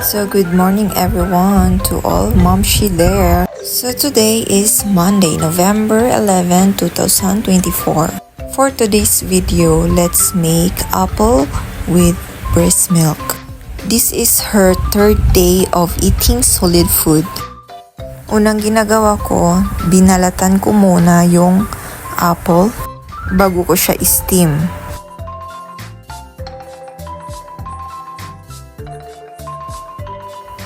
So good morning everyone to all Momshi there. So today is Monday, November 11, 2024. For today's video, let's make apple with breast milk. This is her third day of eating solid food. Unang ginagawa ko, binalatan ko muna yung apple bago ko siya steam.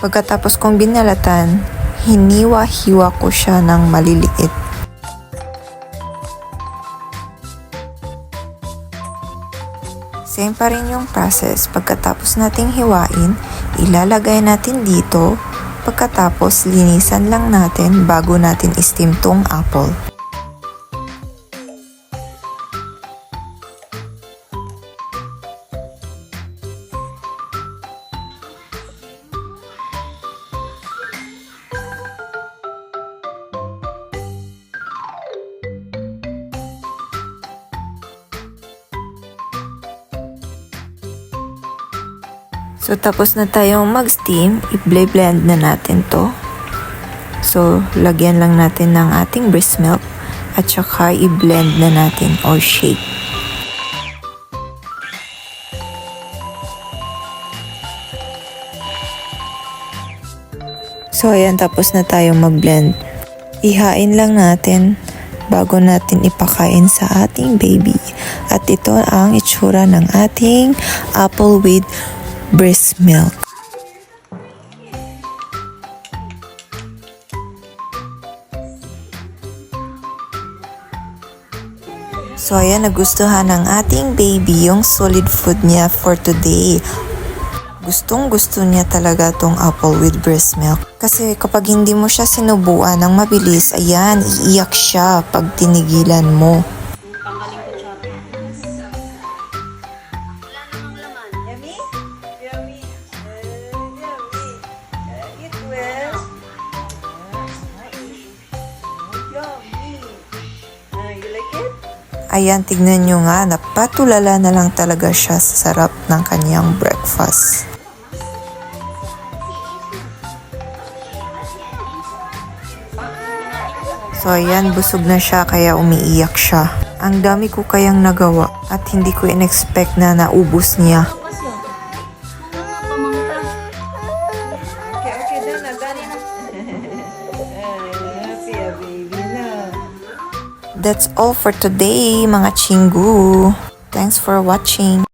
Pagkatapos kong binalatan, hiniwa-hiwa ko siya ng maliliit. Same pa rin yung process. Pagkatapos nating hiwain, ilalagay natin dito. Pagkatapos, linisan lang natin bago natin steam tong apple. So, tapos na tayong mag-steam, i-blend na natin to. So, lagyan lang natin ng ating breast milk at saka i-blend na natin or shake. So, ayan, tapos na tayong mag-blend. Ihain lang natin bago natin ipakain sa ating baby. At ito ang itsura ng ating apple with breast milk. So ayan, nagustuhan ng ating baby yung solid food niya for today. Gustong gusto niya talaga tong apple with breast milk. Kasi kapag hindi mo siya sinubuan ng mabilis, ayan, iiyak siya pag tinigilan mo. Ayan, tignan nyo nga, napatulala na lang talaga siya sa sarap ng kanyang breakfast. So ayan, busog na siya kaya umiiyak siya. Ang dami ko kayang nagawa at hindi ko in-expect na naubos niya. That's all for today, mga chingu. Thanks for watching.